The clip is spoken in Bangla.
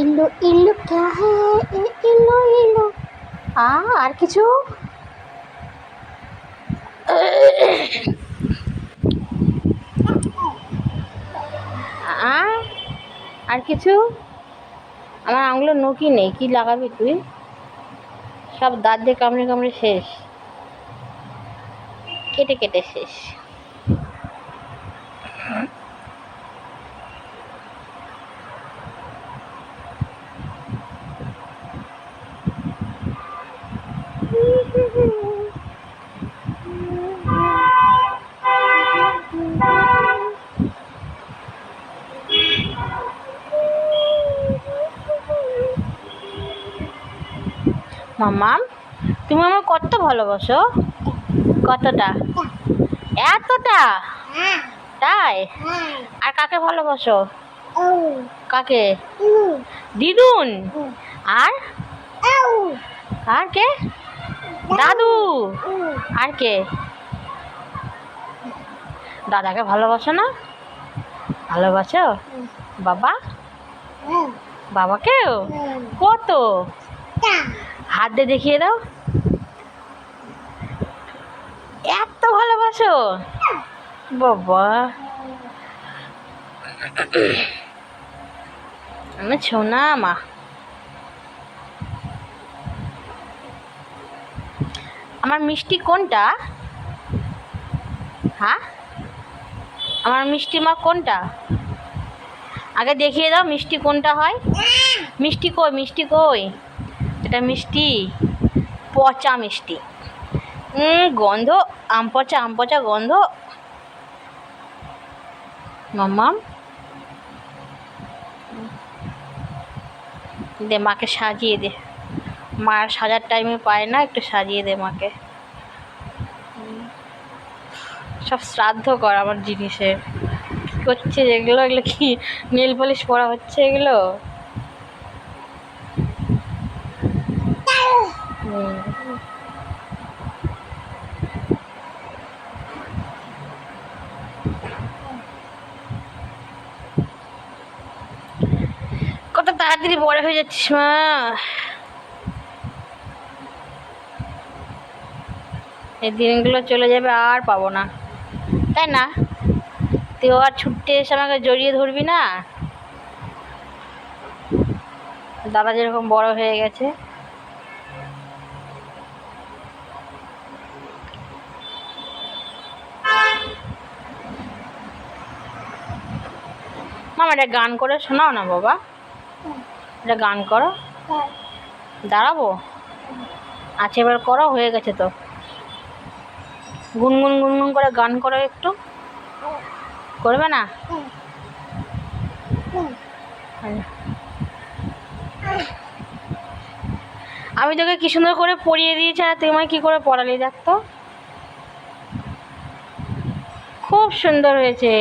इल्लू इल्लू क्या है इल्लू इल्लू আর কিছু আর কিছু আমার আঙুলে নখই নেই, কি লাগাবি তুই? সব দাঁত দিয়ে কামড়ে কামড়ে শেষ, কেটে কেটে শেষ। মাম্মা, তুমি আমার কত ভালোবাসো? কতটা? এতটা? তাই? আর কাকে ভালোবাসো? কাকে? দিদুন। আর আর কে? দাদু। আর কে? দাদাকে ভালোবাসো না? ভালোবাসো? বাবা? বাবাকেও? কত? হাত দিয়ে দেখিয়ে দাও। এত ভালোবাসো? বাবা, আমার সোনা মা। আমার মিষ্টি কোনটা? হ্যাঁ, আমার মিষ্টি মা কোনটা? আগে দেখিয়ে দাও মিষ্টি কোনটা হয়। মিষ্টি কই? মিষ্টি কই? এটা মিষ্টি, পচা মিষ্টি। গন্ধ, আম পচা, আম পচা গন্ধ। মাম্মা দে, মাকে সাজিয়ে দে। মার সাজার টাইমে পায় না, একটু সাজিয়ে দে মাকে। সব শ্রাদ্ধ কর আমার জিনিসের। করছে এগুলো, এগুলো কি নেল পলিশ পরা হচ্ছে এগুলো? কত তাড়াতাড়ি বড় হয়ে যাচ্ছিস মা। এই দিনগুলো চলে যাবে, আর পাবো না, তাই না? তুইও আর ছুটতে এসে আমাকে জড়িয়ে ধরবি না? দাদা যেরকম বড় হয়ে গেছে। মামা এটা গান করে শোনাও না বাবা, এটা গান করো। দাঁড়াবো? আচ্ছা এবার করো, হয়ে গেছে তো। গুনগুন গুনগুন করে গান করো একটু। করবে না? আমি তোকে কি সুন্দর করে পড়িয়ে দিয়েছি, আর তুই আমায় কি করে পড়ালি দেখ তো। খুব সুন্দর হয়েছে।